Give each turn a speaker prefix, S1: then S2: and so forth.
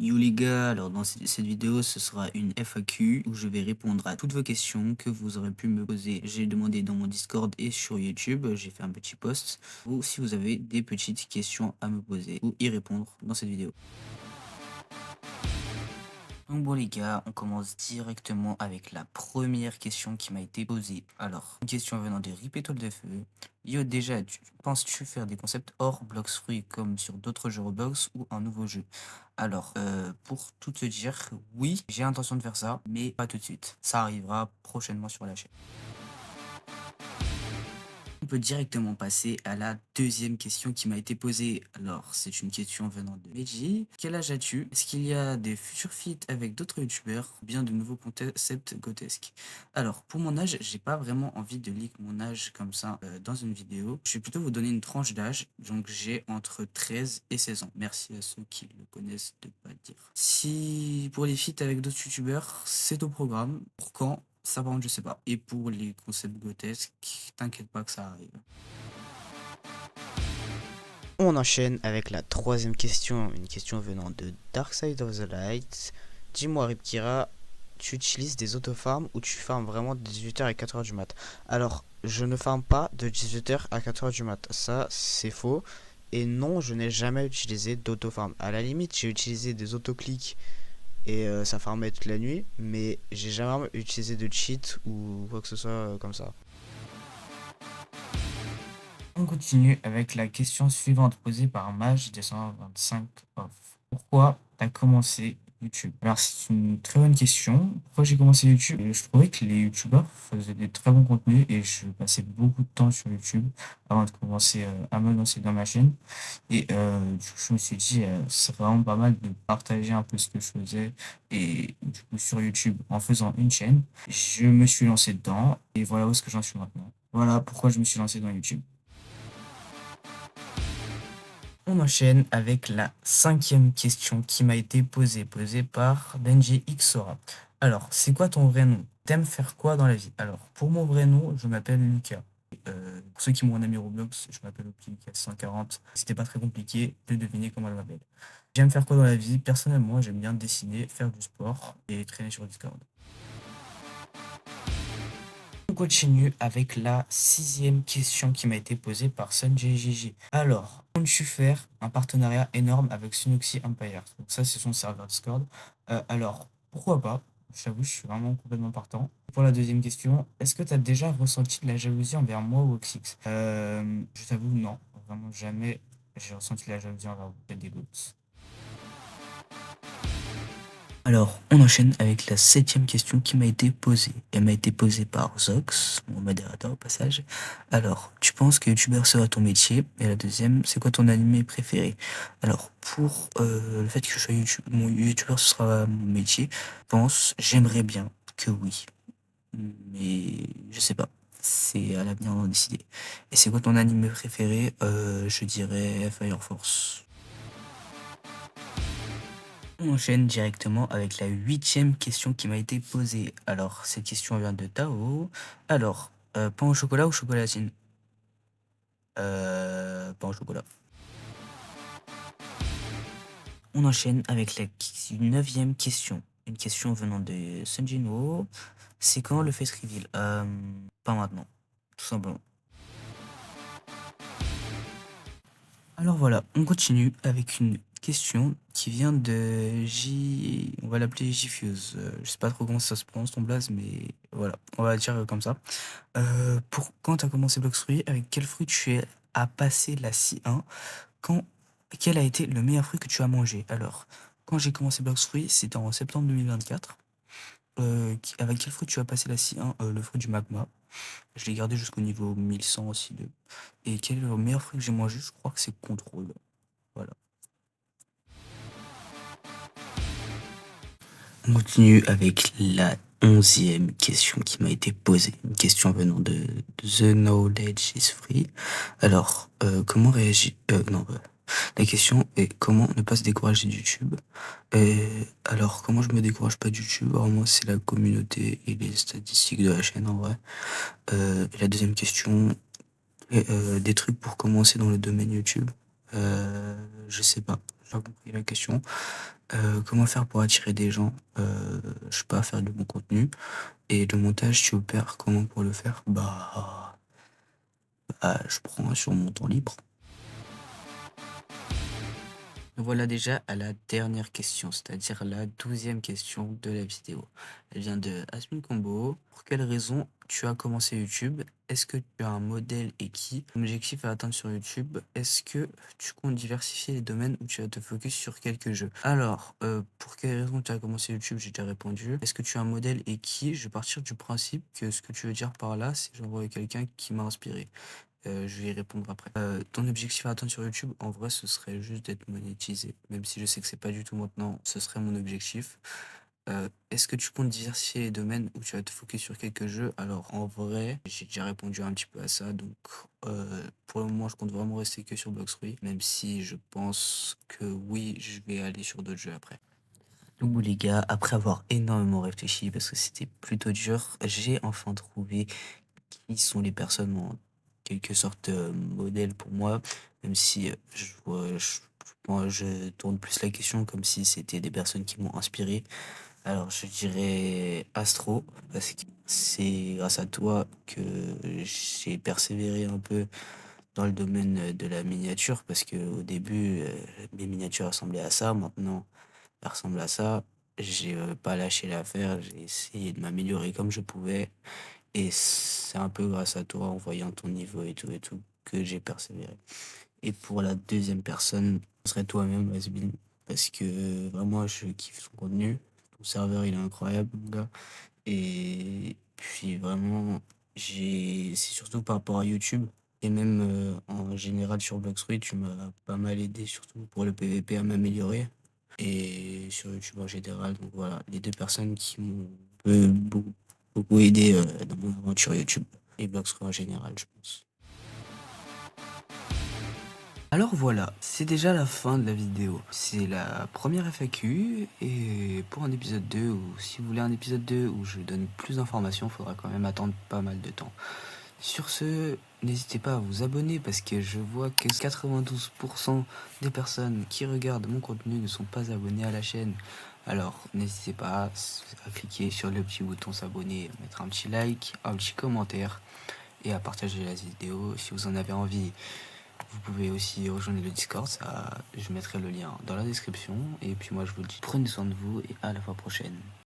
S1: Yo les gars, alors dans cette vidéo, ce sera une FAQ où je vais répondre à toutes vos questions que vous aurez pu me poser. J'ai demandé dans mon Discord et sur YouTube, j'ai fait un petit post, ou si vous avez des petites questions à me poser ou y répondre dans cette vidéo. Donc bon les gars, on commence directement avec la première question qui m'a été posée. Alors, une question venant de Rip Étoile de Feu. Yo déjà, penses-tu faire des concepts hors Blox Fruits comme sur d'autres jeux Roblox ou un nouveau jeu? Alors, pour tout te dire, oui, j'ai l'intention de faire ça, mais pas tout de suite. Ça arrivera prochainement sur la chaîne. On peut directement passer à la deuxième question qui m'a été posée. Alors, c'est une question venant de Meiji. Quel âge as-tu? Est-ce qu'il y a des futurs feats avec d'autres youtubeurs ou bien de nouveaux concepts grotesques? Alors, pour mon âge, j'ai pas vraiment envie de leak mon âge comme ça dans une vidéo. Je vais plutôt vous donner une tranche d'âge. Donc, j'ai entre 13 et 16 ans. Merci à ceux qui le connaissent de pas le dire. Si pour les feats avec d'autres youtubeurs, c'est au programme. Pour quand? Ça, par contre, je sais pas. Et pour les concepts grotesques, t'inquiète pas que ça arrive.
S2: On enchaîne avec la troisième question, une question venant de Dark Side of the Light. Dis-moi Ripkira, tu utilises des autofarms ou tu farmes vraiment de 18h à 4h du mat? Alors, je ne farme pas de 18h à 4h du mat, ça c'est faux. Et non, je n'ai jamais utilisé d'autofarm. À la limite, j'ai utilisé des autoclics et ça farmait toute la nuit, mais j'ai jamais utilisé de cheat ou quoi que ce soit comme ça.
S1: On continue avec la question suivante posée par Mage225 Off. Pourquoi t'as commencé YouTube? Alors, c'est une très bonne question. Pourquoi j'ai commencé YouTube? Je trouvais que les YouTubeurs faisaient des très bons contenus et je passais beaucoup de temps sur YouTube avant de commencer à me lancer dans ma chaîne. Et du coup, je me suis dit, c'est vraiment pas mal de partager un peu ce que je faisais. Et du coup, sur YouTube, en faisant une chaîne, je me suis lancé dedans et voilà où est-ce que j'en suis maintenant. Voilà pourquoi je me suis lancé dans YouTube. On enchaîne avec la cinquième question qui m'a été posée par Benji Xora. Alors, c'est quoi ton vrai nom? T'aimes faire quoi dans la vie? Alors, pour mon vrai nom, je m'appelle Lucas. Pour ceux qui m'ont un ami Roblox, je m'appelle Lucas 140. C'était pas très compliqué de deviner comment elle m'appelle. J'aime faire quoi dans la vie? Personnellement, j'aime bien dessiner, faire du sport et traîner sur Discord. On continue avec la sixième question qui m'a été posée par SunJJJ. Alors, comptes-tu faire un partenariat énorme avec Sunuxi Empire? Donc ça, c'est son serveur Discord. Alors, pourquoi pas? J'avoue, je suis vraiment complètement partant. Pour la deuxième question, est-ce que tu as déjà ressenti de la jalousie envers moi ou Oxix? Je t'avoue, non. Vraiment jamais j'ai ressenti de la jalousie envers vous. Faites des gouttes. Alors, on enchaîne avec la septième question qui m'a été posée. Elle m'a été posée par Zox, mon modérateur au passage. Alors, tu penses que youtubeur sera ton métier? Et la deuxième, c'est quoi ton animé préféré? Alors, pour le fait que je sois mon youtubeur, ce sera mon métier, j'aimerais bien que oui. Mais je sais pas. C'est à l'avenir d'en décider. Et c'est quoi ton animé préféré? Je dirais Fire Force. On enchaîne directement avec la huitième question qui m'a été posée. Alors, cette question vient de Tao. Alors, pain au chocolat ou chocolatine? Pain au chocolat. On enchaîne avec la neuvième question. Une question venant de Sunjinwo. C'est quand le face reveal? Pas maintenant, tout simplement. Alors voilà, on continue avec une question qui vient de J... On va l'appeler Jfuse. Je sais pas trop comment ça se prononce ton blaze, mais voilà, on va dire comme ça. Quand tu as commencé Blox Fruits, avec quel fruit as passé la C1? Quand, quel a été le meilleur fruit que tu as mangé? Alors, quand j'ai commencé Blox Fruits, c'était en septembre 2024. Avec quel fruit tu as passé la C1? Le fruit du magma. Je l'ai gardé jusqu'au niveau 1100 aussi. Et quel est le meilleur fruit que j'ai mangé? Je crois que c'est contrôle. Voilà. On continue avec la onzième question qui m'a été posée. Une question venant de The Knowledge is Free. Alors, comment réagir... non, la question est comment ne pas se décourager de YouTube. Alors, comment je me décourage pas de YouTube? Alors, moi, c'est la communauté et les statistiques de la chaîne, en vrai. Et la deuxième question, des trucs pour commencer dans le domaine YouTube. Je sais pas, j'ai pas compris la question. Comment faire pour attirer des gens? Je sais pas, faire du bon contenu. Et le montage, tu opères comment pour le faire? Je prends sur mon temps libre. Voilà déjà à la dernière question, c'est-à-dire la 12e question de la vidéo. Elle vient de Asmin Combo. Pour quelle raison tu as commencé YouTube? Est-ce que tu as un modèle et qui? Ton objectif à atteindre sur YouTube? Est-ce que tu comptes diversifier les domaines ou tu vas te focus sur quelques jeux? Alors, pour quelle raison tu as commencé YouTube? J'ai déjà répondu. Est-ce que tu as un modèle et qui? Je vais partir du principe que ce que tu veux dire par là, c'est genre quelqu'un qui m'a inspiré. Je vais y répondre après. Ton objectif à atteindre sur YouTube, en vrai, ce serait juste d'être monétisé. Même si je sais que c'est pas du tout maintenant, ce serait mon objectif. Est-ce que tu comptes diversifier les domaines ou tu vas te focus sur quelques jeux? Alors, en vrai, j'ai déjà répondu un petit peu à ça. Donc, pour le moment, je compte vraiment rester que sur Bloxroy. Même si je pense que oui, je vais aller sur d'autres jeux après. Donc, les gars, après avoir énormément réfléchi, parce que c'était plutôt dur, j'ai enfin trouvé qui sont les personnes en quelque sorte modèles pour moi, même si moi, je tourne plus la question comme si c'était des personnes qui m'ont inspiré. Alors je dirais Astro, parce que c'est grâce à toi que j'ai persévéré un peu dans le domaine de la miniature, parce que au début, mes miniatures ressemblaient à ça, maintenant elles ressemblent à ça. J'ai pas lâché l'affaire, j'ai essayé de m'améliorer comme je pouvais. Et c'est un peu grâce à toi, en voyant ton niveau et tout, que j'ai persévéré. Et pour la deuxième personne, ce serait toi-même, Asbin, parce que vraiment, je kiffe son contenu. Ton serveur, il est incroyable, mon gars. Et puis vraiment, c'est surtout par rapport à YouTube. Et même en général sur Bloxroy, tu m'as pas mal aidé, surtout pour le PVP, à m'améliorer. Et sur YouTube en général. Donc voilà, les deux personnes qui m'ont beaucoup, beaucoup aidé dans mon aventure YouTube. Et Bloxroy en général, je pense. Alors voilà, c'est déjà la fin de la vidéo. C'est la première FAQ et pour un épisode 2 ou si vous voulez un épisode 2 où je donne plus d'informations, il faudra quand même attendre pas mal de temps. Sur ce, n'hésitez pas à vous abonner parce que je vois que 92% des personnes qui regardent mon contenu ne sont pas abonnées à la chaîne. Alors n'hésitez pas à cliquer sur le petit bouton s'abonner, à mettre un petit like, un petit commentaire et à partager la vidéo si vous en avez envie. Vous pouvez aussi rejoindre le Discord, je mettrai le lien dans la description. Et puis moi je vous dis prenez soin de vous et à la fois prochaine.